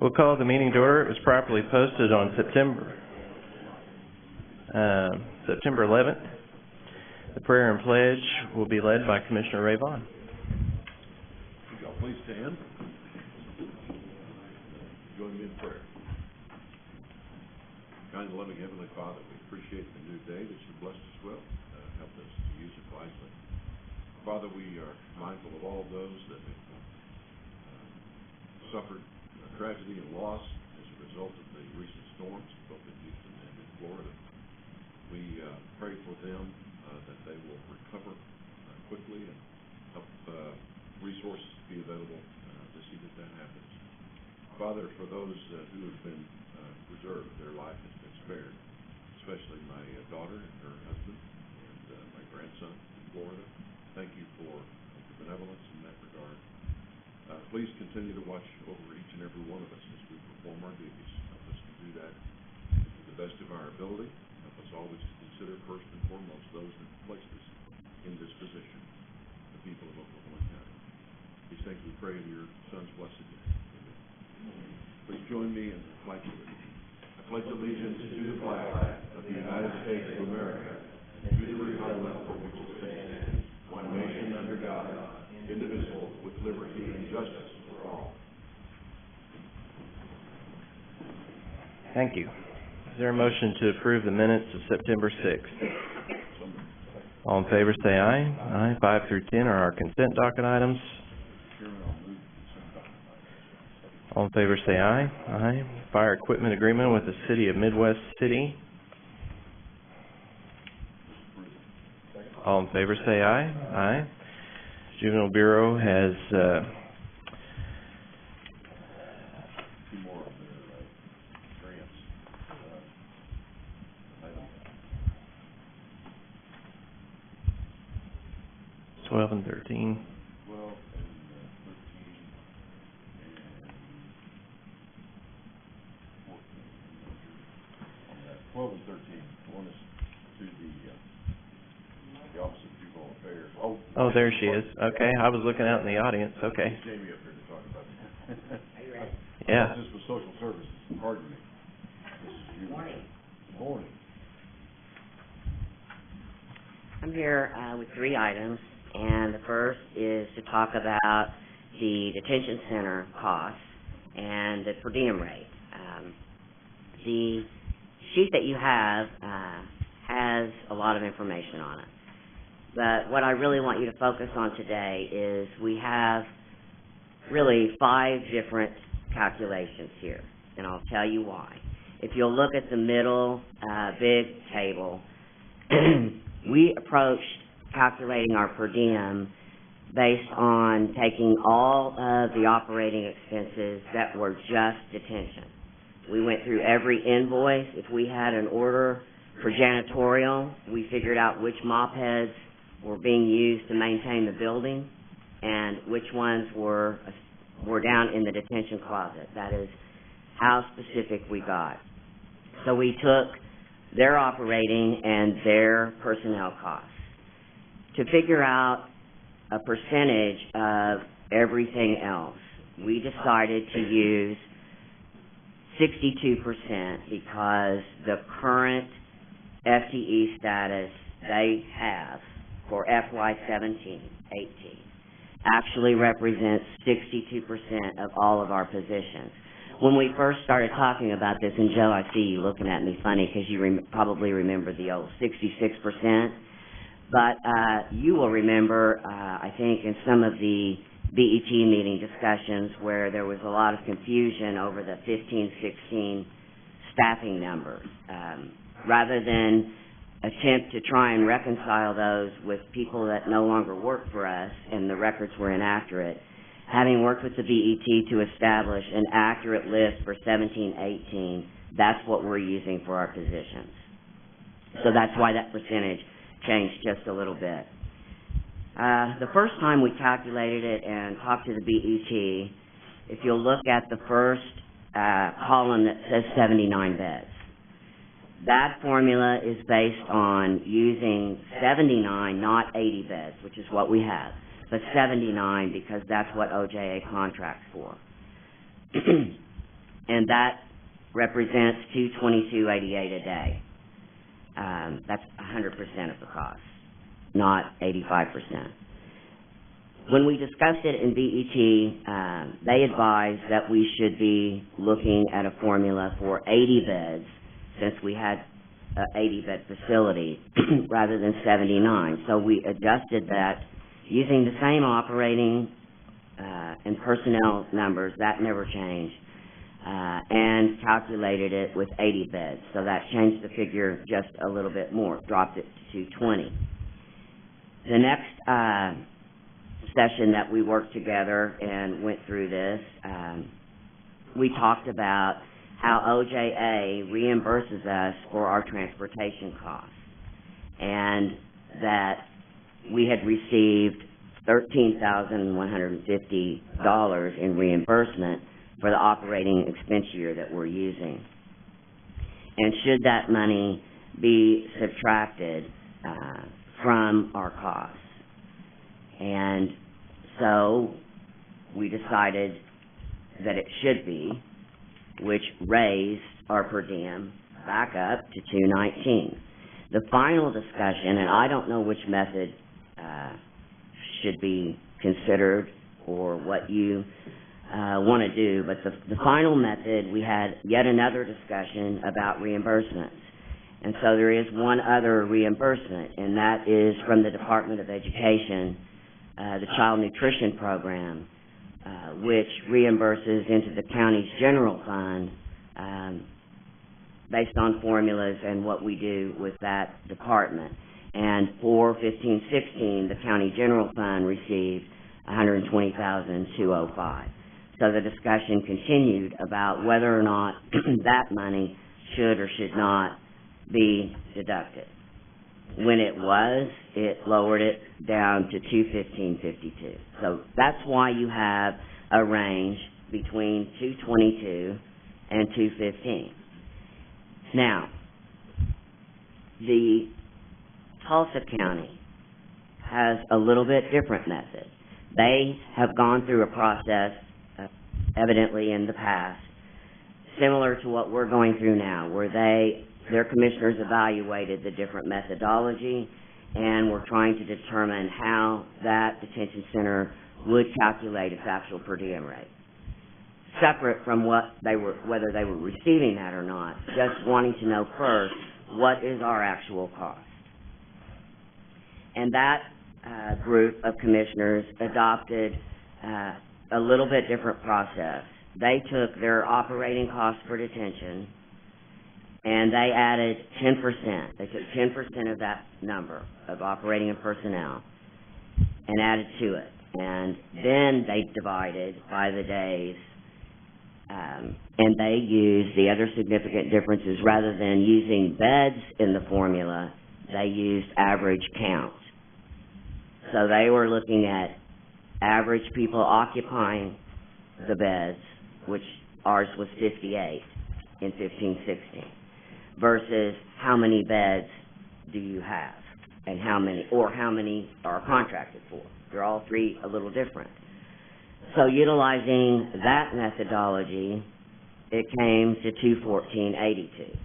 We'll call the meeting to order. It was properly posted on September 11th. The prayer and pledge will be led by Commissioner Ray Vaughn. Would y'all please stand? Join me in prayer. Kind and loving Heavenly Father, we appreciate the new day that you blessed us with. Help us to use it wisely. Father, we are mindful of all of those that have suffered tragedy and loss as a result of the recent storms, both in Houston and in Florida. We pray for them that they will recover quickly and help resources be available to see that happens. Father, for those who have been preserved, their life has been spared, especially my daughter and her husband and my grandson in Florida. Thank you for the benevolence in that regard. Please continue to watch over each and every one of us as we perform our duties. Help us to do that to the best of our ability. Help us always to consider first and foremost those that placed us in this position, the people of Oklahoma County. These things we pray in your Son's blessed name. Amen. Please join me in the flag salute. I pledge allegiance to the flag of the United States of America and to the republic for which it stands, one nation under God, indivisible, with liberty and justice for all. Thank you. Is there a motion to approve the minutes of September 6th? All in favor say aye. Aye. 5 through 10 are our consent docket items. All in favor say aye. Aye. Fire equipment agreement with the City of Midwest City. All in favor say aye. Aye. Juvenile Bureau has two more of their grants. 12 and 13. 12 and 13 and 14. On that 12 and 13, one is to the Office of Juvenile Affairs. Oh, there she is. Okay, I was looking out in the audience. Okay. Jamie up here to talk about that. Are you ready? Yeah. This is for social services. Pardon me. This is you. Morning. Morning. I'm here with 3 items, and the first is to talk about the detention center costs and the per diem rate. The sheet that you have has a lot of information on it. But what I really want you to focus on today is we have really 5 different calculations here, and I'll tell you why. If you'll look at the middle big table, we approached calculating our per diem based on taking all of the operating expenses that were just detention. We went through every invoice. If we had an order for janitorial, we figured out which mop heads were being used to maintain the building and which ones were down in the detention closet. That is how specific we got. So we took their operating and their personnel costs. To figure out a percentage of everything else, we decided to use 62% because the current FTE status they have for FY17-18 actually represents 62% of all of our positions. When we first started talking about this, and Joe, I see you looking at me funny because you probably remember the old 66%, but you will remember, I think, in some of the BET meeting discussions where there was a lot of confusion over the 15-16 staffing numbers. Rather than attempt to try and reconcile those with people that no longer work for us and the records were inaccurate, having worked with the BET to establish an accurate list for 17-18, that's what we're using for our positions. So that's why that percentage changed just a little bit. The first time we calculated it and talked to the BET, if you'll look at the first column that says 79 beds, that formula is based on using 79, not 80 beds, which is what we have, but 79 because that's what OJA contracts for. and that represents $222.88 a day. That's 100% of the cost, not 85%. When we discussed it in BET, they advised that we should be looking at a formula for 80 beds, since we had an 80-bed facility, rather than 79. So we adjusted that using the same operating and personnel numbers. That never changed, and calculated it with 80 beds. So that changed the figure just a little bit more, dropped it to 220. The next session that we worked together and went through this, we talked about how OJA reimburses us for our transportation costs, and that we had received $13,150 in reimbursement for the operating expense year that we're using. And should that money be subtracted from our costs? And so we decided that it should be, which raised our per diem back up to $219. The final discussion, and I don't know which method should be considered or what you want to do, but the final method, we had yet another discussion about reimbursements. And so there is one other reimbursement, and that is from the Department of Education, the Child Nutrition Program, which reimburses into the county's general fund based on formulas and what we do with that department. And for 15-16, the county general fund received $120,205. So the discussion continued about whether or not that money should or should not be deducted. When it lowered it down to $215.52. So that's why you have a range between $222 and $215. Now, the Tulsa County has a little bit different method. They have gone through a process, evidently in the past, similar to what we're going through now, where their commissioners evaluated the different methodology and were trying to determine how that detention center would calculate its actual per diem rate. Separate from whether they were receiving that or not, just wanting to know first, what is our actual cost? And that group of commissioners adopted a little bit different process. They took their operating costs for detention and they added 10%. They took 10% of that number of operating and personnel and added to it. And then they divided by the days, and they used the other significant differences. Rather than using beds in the formula, they used average count. So they were looking at average people occupying the beds, which ours was 58 in 15-16, versus how many beds do you have and how many are contracted for. They're all three a little different. So utilizing that methodology, it came to $214.82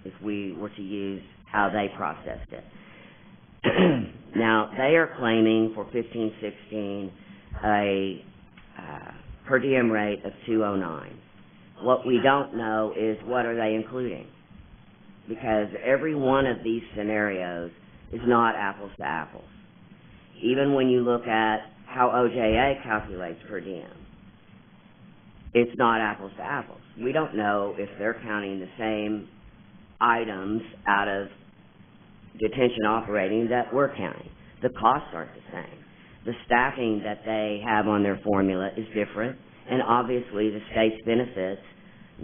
if we were to use how they processed it. Now, they are claiming for 15-16 a per diem rate of $209. What we don't know is what are they including, because every one of these scenarios is not apples to apples. Even when you look at how OJA calculates per diem, it's not apples to apples. We don't know if they're counting the same items out of detention operating that we're counting. The costs aren't the same. The staffing that they have on their formula is different, and obviously the state's benefits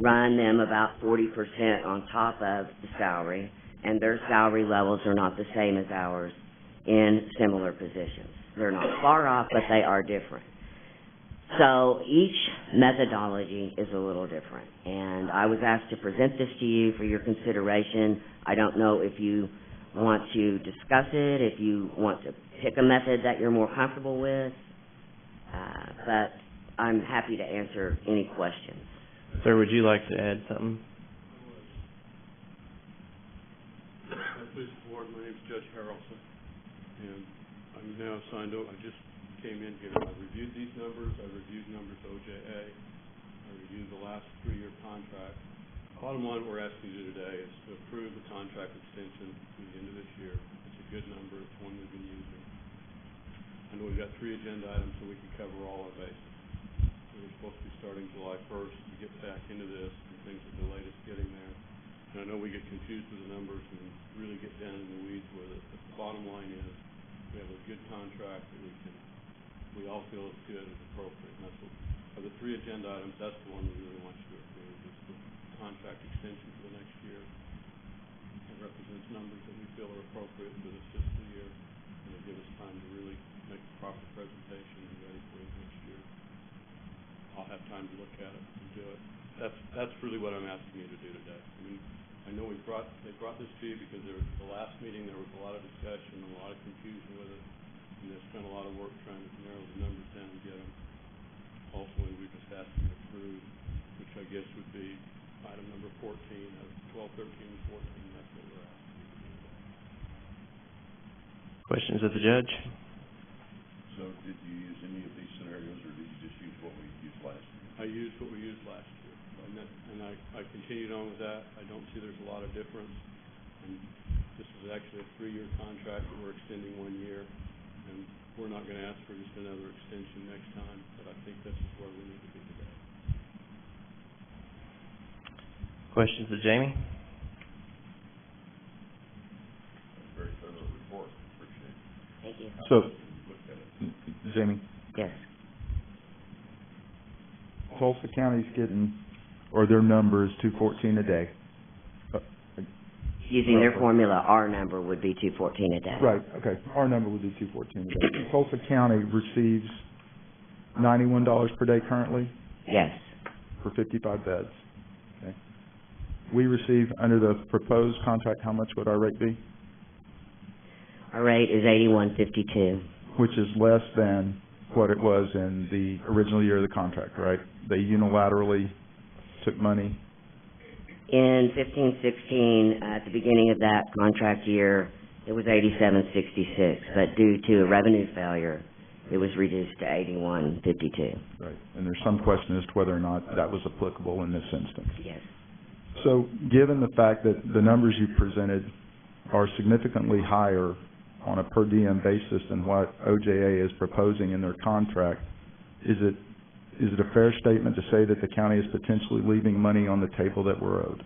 run them about 40% on top of the salary, and their salary levels are not the same as ours in similar positions. They're not far off, but they are different. So each methodology is a little different, and I was asked to present this to you for your consideration. I don't know if you want to discuss it, if you want to pick a method that you're more comfortable with, but I'm happy to answer any questions. Sir, would you like to add something? Police Board, my name's Judge Harrelson, and I'm now signed over. I just came in here. I reviewed these numbers. I reviewed numbers OJA. I reviewed the last 3-year contract. Bottom line, what we're asking you today is to approve the contract extension through the end of this year. It's a good number. It's one we've been using. I know we've got 3 agenda items, so we can cover all our bases. We were supposed to be starting July 1st to get back into this, and things are delayed us getting there. And I know we get confused with the numbers and really get down in the weeds with it, but the bottom line is, we have a good contract that we all feel is good and appropriate, and that's what, of the 3 agenda items, that's the one we really want you to approve, is the contract extension for the next year. It represents numbers that we feel are appropriate for this fiscal year, and it'll give us time to really make the proper presentation and be ready for it next year. I'll have time to look at it and do it. That's really what I'm asking you to do today. I mean, I know they brought this to you because the last meeting there was a lot of discussion and a lot of confusion with it, and they spent a lot of work trying to narrow the numbers down and get them. Ultimately, we just asked them to approve, which I guess would be item number 14 of 12, 13, and 14. That's what we're asking you to do today. Questions of the judge? So did you use any of these scenarios, or did you just use what we used last year? I used what we used last year, and I continued on with that. I don't see there's a lot of difference. And this is actually a 3-year contract that we're extending 1 year, and we're not going to ask for just another extension next time, but I think this is where we need to be today. Questions of Jamie? Very thorough report. Appreciate it. Thank you. So, Looked at it. Jamie, Yes. Tulsa County's getting, or their number is $214 a day. Using their formula, our number would be $214 a day. Right, okay. Our number would be $214 a day. Tulsa County receives $91 per day currently Yes. for 55 beds. Okay. We receive, under the proposed contract, how much would our rate be? Our rate is $81.52. Which is less than what it was in the original year of the contract, right? They unilaterally took money. In 15-16, at the beginning of that contract year, it was $87.66, but due to a revenue failure, it was reduced to $81.52. Right. And there's some question as to whether or not that was applicable in this instance. Yes. So, given the fact that the numbers you presented are significantly higher on a per diem basis than what OJA is proposing in their contract, is it a fair statement to say that the county is potentially leaving money on the table that we're owed?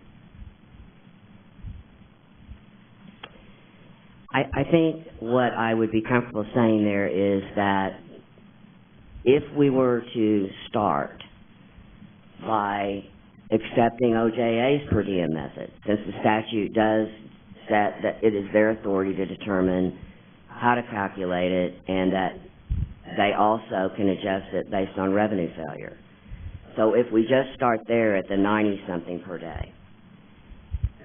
I think what I would be comfortable saying there is that if we were to start by accepting OJA's per diem method, since the statute does set that it is their authority to determine how to calculate it, and that they also can adjust it based on revenue failure. So if we just start there at the 90-something per day,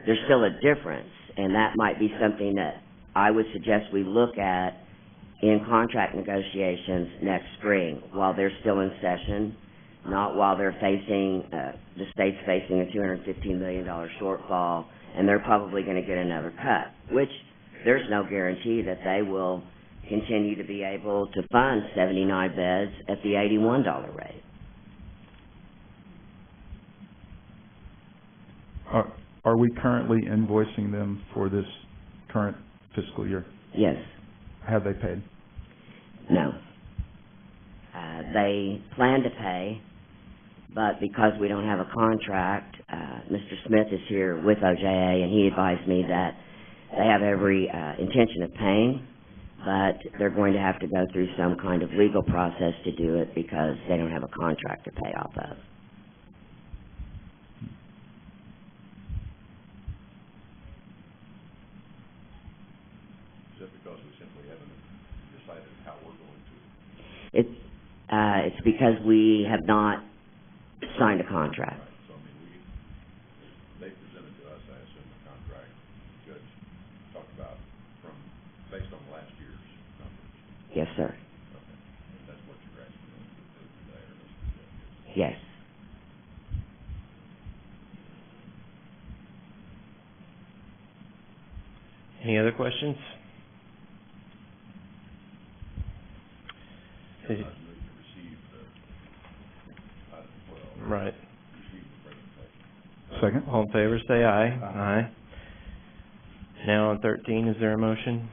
there's still a difference, and that might be something that I would suggest we look at in contract negotiations next spring while they're still in session, not while they're facing, the state's facing a $215 million shortfall, and they're probably going to get another cut, which there's no guarantee that they will continue to be able to fund 79 beds at the $81 rate. Are we currently invoicing them for this current fiscal year? Yes. Have they paid? No. They plan to pay, but because we don't have a contract, Mr. Smith is here with OJA, and he advised me that they have every intention of paying, but they're going to have to go through some kind of legal process to do it because they don't have a contract to pay off of. Is that because we simply haven't decided how we're going to? It's because we have not signed a contract. Right. So, I mean, they presented to us, I assume, the contract Judge talked about based on last year's numbers. Yes, sir. Okay. And that's what you're asking us to do today, or Mr. Judge? Yes. Any other questions? I move to receive item 12. Right. Receive the presentation. Second? All in favor, say aye. Aye. Now on 13, is there a motion?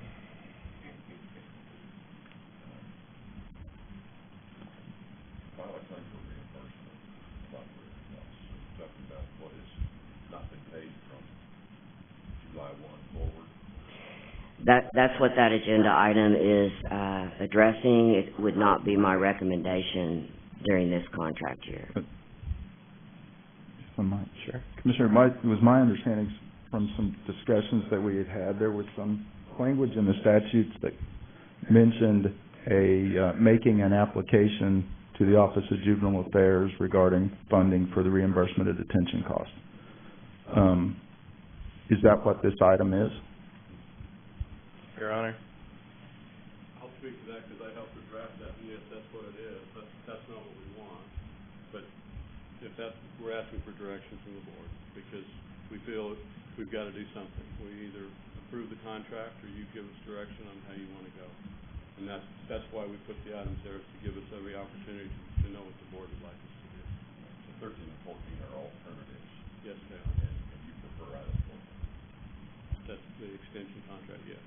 File a claim for reimbursement of operating costs. Talking about what has not been paid from July 1 forward. That's what that agenda item is, addressing. It would not be my recommendation during this contract year. If I might. Sure. Commissioner, it was my understanding from some discussions that we had, there was some language in the statutes that mentioned making an application to the Office of Juvenile Affairs regarding funding for the reimbursement of detention costs. Is that what this item is? Your Honor. I'll speak to that because I helped to draft that, and yes, that's what it is. That's not what we want. But if we're asking for direction from the board, because we feel we've got to do something. We either approve the contract or you give us direction on how you want to go. And that's why we put the items there, is to give us every opportunity to know what the board would like us to do. So 13 and 14 are alternatives. Yes, they are. And you prefer item 14. That's the extension contract, yes.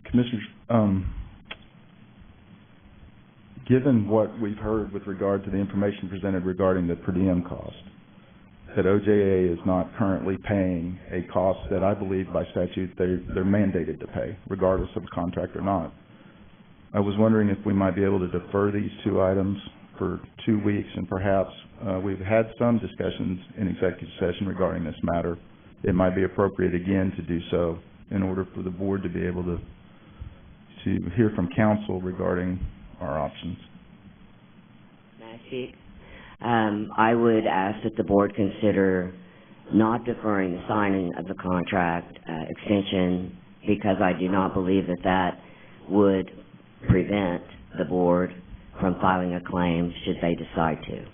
Commissioners, given what we've heard with regard to the information presented regarding the per diem cost, that OJA is not currently paying a cost that I believe by statute they're mandated to pay, regardless of a contract or not. I was wondering if we might be able to defer these two items for 2 weeks, and perhaps we've had some discussions in executive session regarding this matter. It might be appropriate again to do so in order for the board to be able to hear from council regarding our options. May I speak? I would ask that the board consider not deferring the signing of the contract extension, because I do not believe that would prevent the board from filing a claim should they decide to.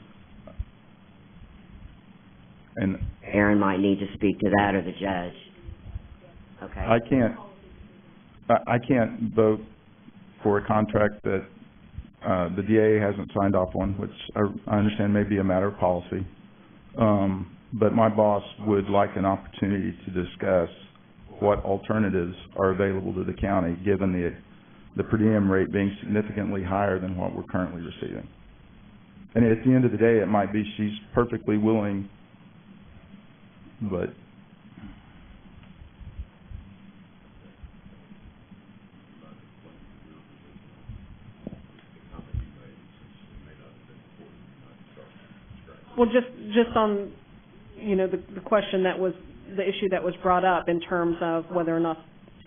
And Aaron might need to speak to that, or the judge. Okay. I can't vote for a contract that the DA hasn't signed off on, which I understand may be a matter of policy. But my boss would like an opportunity to discuss what alternatives are available to the county, given the per diem rate being significantly higher than what we're currently receiving. And at the end of the day, it might be she's perfectly willing, but Well, just on, the question that was, the issue that was brought up in terms of whether or not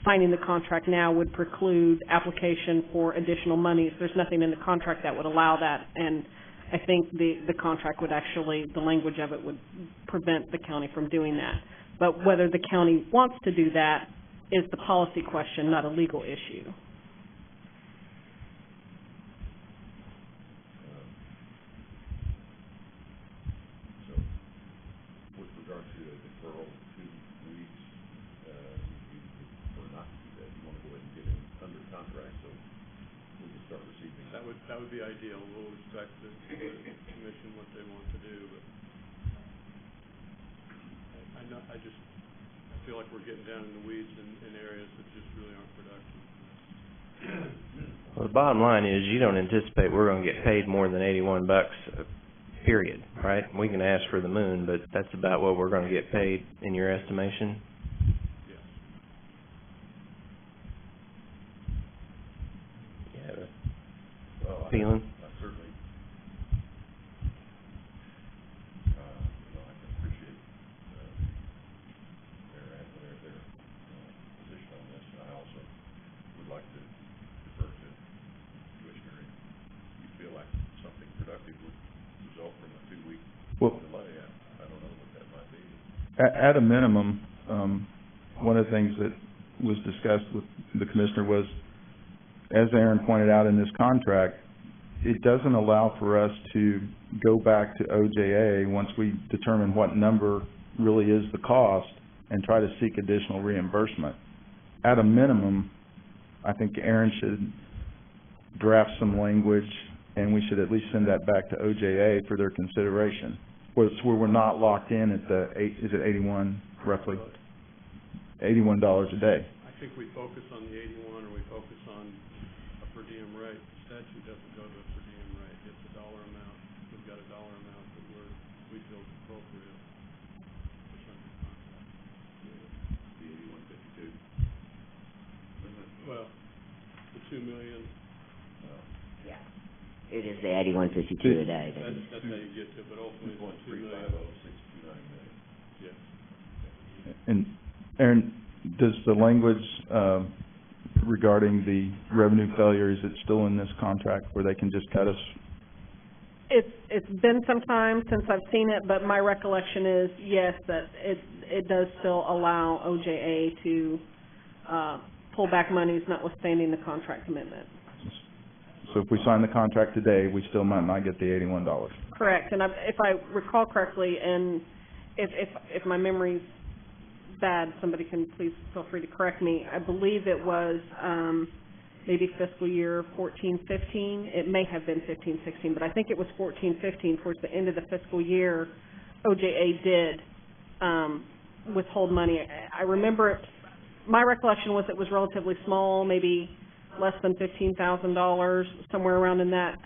signing the contract now would preclude application for additional monies. There's nothing in the contract that would allow that, and I think the contract would actually, the language of it would prevent the county from doing that. But whether the county wants to do that is the policy question, not a legal issue. That would be ideal. We'll respect the commission, what they want to do, but I feel like we're getting down in the weeds in areas that just really aren't productive. Well, the bottom line is you don't anticipate we're going to get paid more than $81, period, right? We can ask for the moon, but that's about what we're going to get paid in your estimation? Yes. Feeling? I certainly, I can appreciate their position on this. I also would like to defer to Commissioner, if you feel like something productive would result from a 2-week delay. I don't know what that might be. At a minimum, one of the things that was discussed with the commissioner was, as Aaron pointed out in this contract, it doesn't allow for us to go back to OJA once we determine what number really is the cost and try to seek additional reimbursement. At a minimum, I think Aaron should draft some language, and we should at least send that back to OJA for their consideration. Where we're not locked in at the is it 81 roughly? $81 a day. I think we focus on the 81, or we focus on a per diem rate. The statute doesn't go to a per diem rate. It's a dollar amount. We've got a dollar amount that we feel is appropriate for something contract. The 8152. Well, the 2 million, Yeah. It is the 8152 a day. that's how you get to it, but ultimately it's 2 million. 629 million. Yeah. And Aaron, does the language regarding the revenue failure, is it still in this contract where they can just cut us? It's been some time since I've seen it, but my recollection is, yes, that it does still allow OJA to pull back monies notwithstanding the contract commitment. So if we sign the contract today, we still might not get the $81. Correct, and if I recall correctly, and if my memory's bad, somebody can please feel free to correct me. I believe it was maybe fiscal year 14-15. It may have been 15-16, but I think it was 14-15. Towards the end of the fiscal year, OJA did withhold money. I remember it. My recollection was it was relatively small, maybe less than $15,000, somewhere around in that.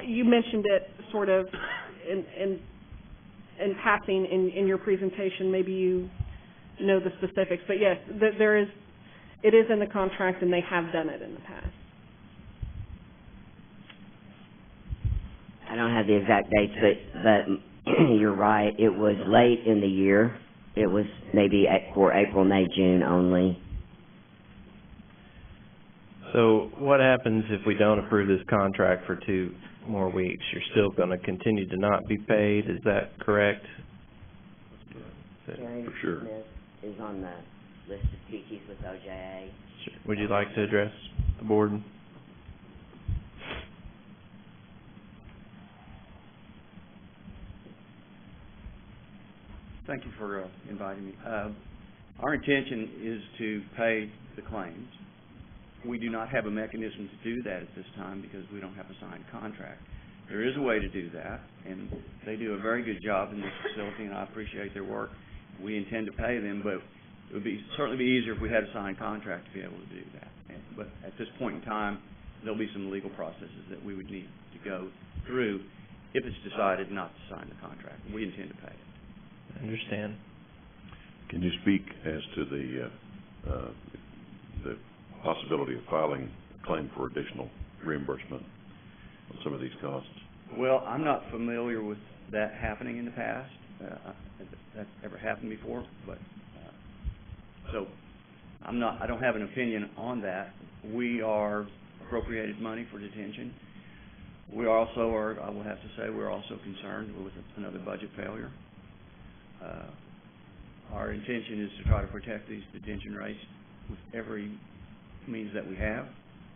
You mentioned it sort of in passing in your presentation. Maybe you know the specifics, but yes, it is in the contract, and they have done it in the past. I don't have the exact dates, but you're right. It was late in the year. It was maybe for April, May, June only. So what happens if we don't approve this contract for 2 more weeks? You're still going to continue to not be paid, is that correct? Jerry For sure. Smith is on the list of species with OJA. Sure. Would you like to address the board? Thank you for inviting me. Our intention is to pay the claims. We do not have a mechanism to do that at this time because we don't have a signed contract. There is a way to do that, and they do a very good job in this facility, and I appreciate their work. We intend to pay them, but it would certainly be easier if we had a signed contract to be able to do that. But at this point in time, there'll be some legal processes that we would need to go through if it's decided not to sign the contract. We intend to pay it. I understand. Can you speak as to the possibility of filing a claim for additional reimbursement on some of these costs? Well, I'm not familiar with that happening in the past. That's ever happened before, but so I don't have an opinion on that. We are appropriated money for detention. We also are, I will have to say, we're also concerned with another budget failure. Our intention is to try to protect these detention rates with every means that we have,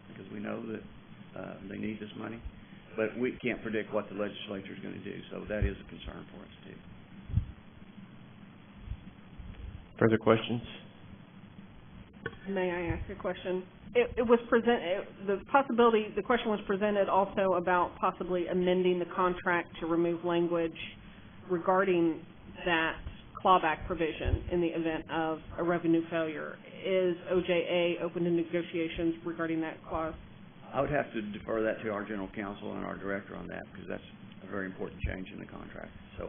because we know that they need this money. But we can't predict what the legislature is going to do, so that is a concern for us too. Further questions? May I ask a question? The question was presented also about possibly amending the contract to remove language regarding that clawback provision in the event of a revenue failure. Is OJA open to negotiations regarding that clause? I would have to defer that to our general counsel and our director on that, because that's a very important change in the contract. So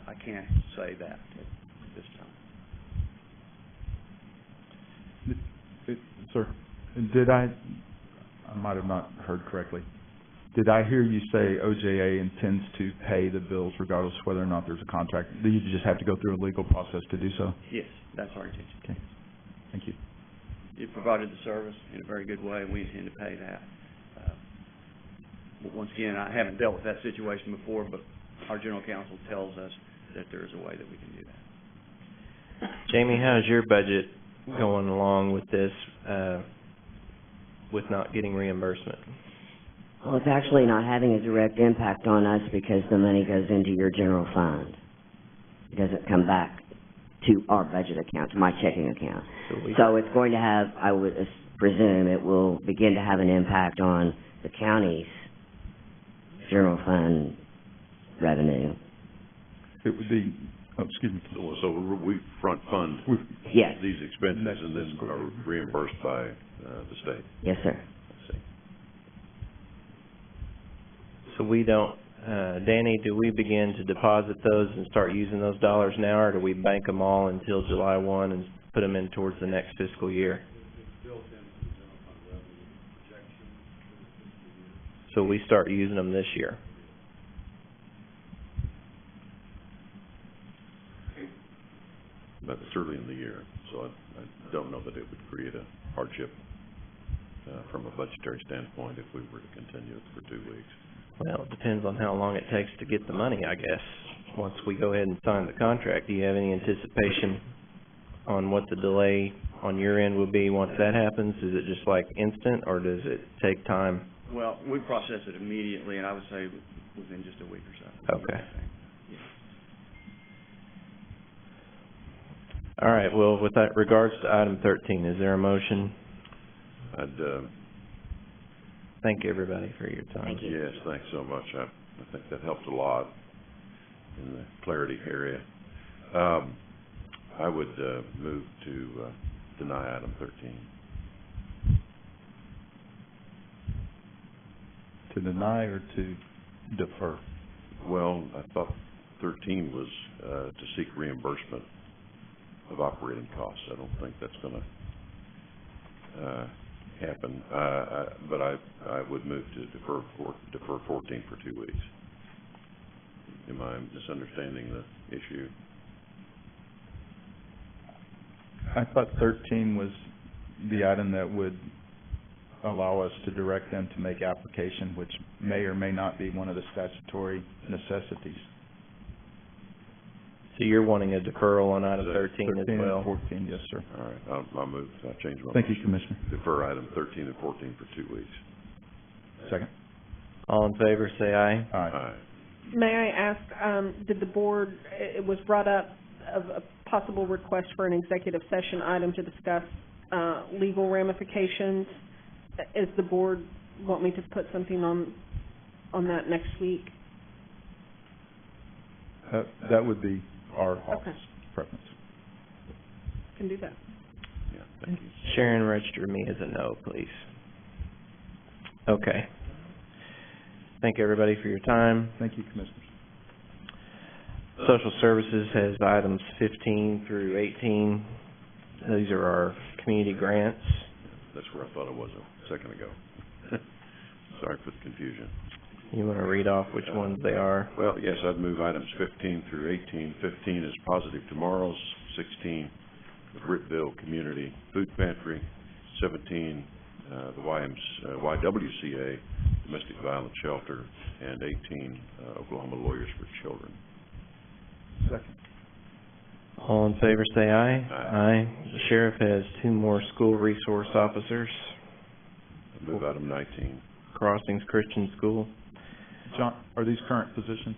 I can't say that at this time. Sir, I might have not heard correctly. Did I hear you say OJA intends to pay the bills regardless of whether or not there's a contract? Do you just have to go through a legal process to do so? Yes, that's our intention. Okay. Thank you. You provided the service in a very good way, and we intend to pay that. But once again, I haven't dealt with that situation before, but our general counsel tells us that there is a way that we can do that. Jamie, how's your budget going along with this, with not getting reimbursement? Well, it's actually not having a direct impact on us because the money goes into your general fund. It doesn't come back to our budget account, to my checking account. we- So it's going to have, I would presume, it will begin to have an impact on the county's general fund revenue. It would be, oh, excuse me. So we front fund Yes, these expenses Next and then fiscal are year. reimbursed by, the state. yes, sir. I see. So we don't, Danny, do we begin to deposit those and start using those dollars now, or do we bank them all until July 1 and put them in towards the next fiscal year? It's built into the general fund revenue projection for the fiscal year. So we start using them this year? But it's early in the year, so I don't know that it would create a hardship, from a budgetary standpoint if we were to continue it for 2 weeks. Well, it depends on how long it takes to get the money, I guess, once we go ahead and sign the contract. Do you have any anticipation on what the delay on your end will be once that happens? Is it just like instant, or does it take time? Well, we process it immediately, and I would say within just a week or so. Okay. All right, well, with that regards to item 13, is there a motion? I'd, Thank you, everybody, for your time. Thank you. yes, thanks so much. I think that helped a lot in the clarity area. I would, move to, deny item 13. To deny or to defer? Well, I thought 13 was, to seek reimbursement of operating costs. I don't think that's gonna, happen. But I would move to defer 14 for 2 weeks. Am I misunderstanding the issue? I thought 13 was the item that would allow us to direct them to make application, which may or may not be one of the statutory necessities. So you're wanting a deferral on item 13 as 13 and well? 14, yes, sir. All right, I'll move, I'll change my Thank you, motion. Commissioner. Defer item 13 and 14 for 2 weeks. Second. All in favor, say aye. Aye. Aye. May I ask, did the board, it was brought up of a possible request for an executive session item to discuss, legal ramifications. Is the board want me to put something on that next week? That would be our Okay. office preference. Can do that. Yeah, thank you. Sharon, register me as a no, please. Okay. Thank you, everybody, for your time. Thank you, Commissioners. Social Services has items 15 through 18. These are our community grants. That's where I thought it was a second ago. Sorry for the confusion. You want to read off which ones they are? Well, yes, I'd move items 15 through 18. 15 is Positive Tomorrows, 16, the Brittville Community Food Pantry, 17, the YWCA Domestic Violence Shelter, and 18, Oklahoma Lawyers for Children. Second. All in favor, say aye. Aye. The sheriff has 2 more school resource officers. I'd move item 19. Crossings Christian School. John, are these current positions?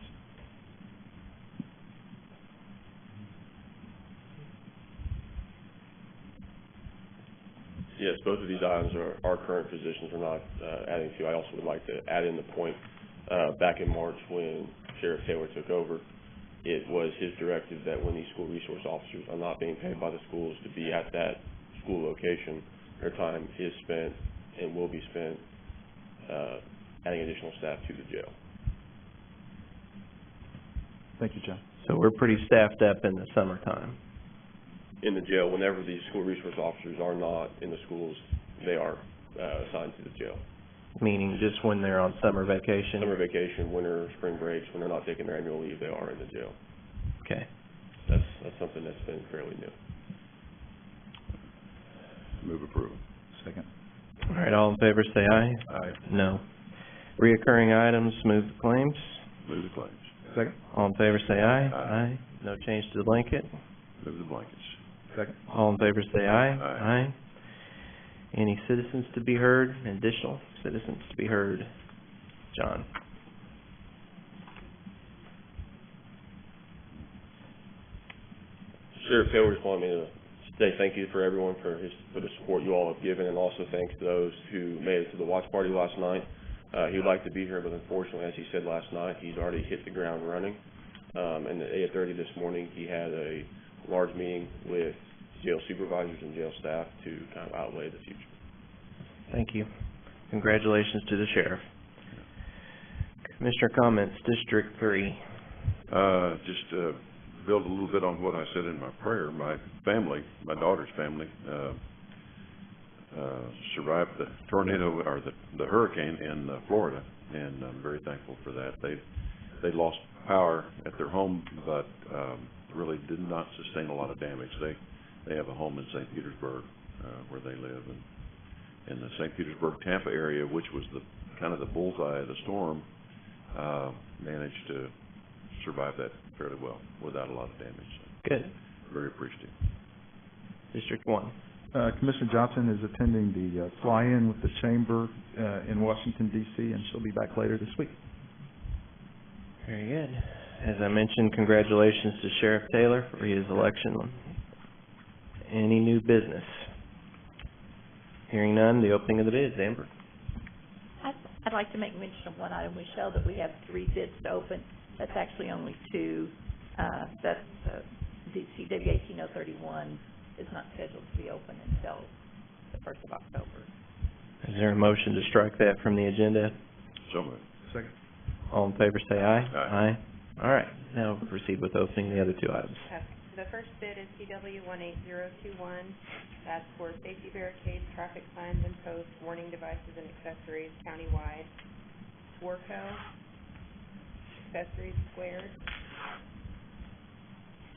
Yes, both of these items are current positions. We're not adding to. I also would like to add in the point, back in March when Sheriff Taylor took over, it was his directive that when these school resource officers are not being paid by the schools to be at that school location, their time is spent and will be spent adding additional staff to the jail. Thank you, John. So we're pretty staffed up in the summertime. In the jail, whenever these school resource officers are not in the schools, they are assigned to the jail. Meaning just when they're on summer vacation? Summer vacation, winter, spring breaks, when they're not taking their annual leave, they are in the jail. Okay. That's something that's been fairly new. Move approval. Second. All right, all in favor, say aye. Aye. No. Reoccurring items, move the claims. Move the claims. Second. All in favor, say aye. Aye. No change to the blanket. Move the blankets. Second. All in favor, say aye. Aye. Any citizens to be heard? Additional citizens to be heard? John. Sheriff Taylor just wanted me to say thank you for everyone for the support you all have given, and also thanks to those who made it to the watch party last night. He would like to be here, but unfortunately, as he said last night, he's already hit the ground running. And at 8:30 this morning, he had a large meeting with jail supervisors and jail staff to kind of outlay the future. Thank you. Congratulations to the sheriff. Commissioner comments, District 3. Just build a little bit on what I said in my prayer. My family, my daughter's family, survived the tornado or the hurricane in Florida, and I'm very thankful for that. They lost power at their home, but really did not sustain a lot of damage. They have a home in St. Petersburg where they live, and in the St. Petersburg, Tampa area, which was the kind of the bullseye of the storm, managed to survive that fairly well without a lot of damage. So Good. very appreciative. District 1. Commissioner Johnson is attending the fly-in with the Chamber in Washington, D.C., and she'll be back later this week. Very good. As I mentioned, congratulations to Sheriff Taylor for his election. Any new business? Hearing none, the opening of the bids. Amber? I'd like to make mention of one item, Michelle, that we have 3 bids to open. That's actually only 2. That's CW 18031 is not scheduled to be open until the 1st of October. Is there a motion to strike that from the agenda? So moved. Second. All in favor say aye. Aye. All right. Now we'll proceed with opening the other 2 items. Okay. The first bid is CW 18021. That's for safety barricades, traffic signs and posts, warning devices and accessories countywide. Swarco, accessories squared.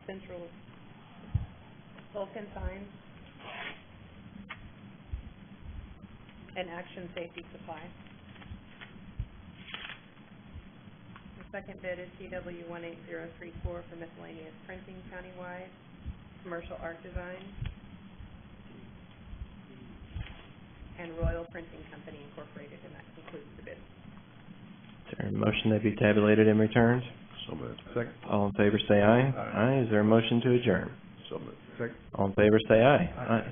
Central Vulcan signs. And Action Safety Supply. The second bid is CW 18034 for miscellaneous printing countywide, commercial art design, and Royal Printing Company Incorporated, and that concludes the bid. Is there a motion that be tabulated and returned? So moved. Second. All in favor say aye. Aye. Is there a motion to adjourn? So moved. Second. All in favor say aye. Aye.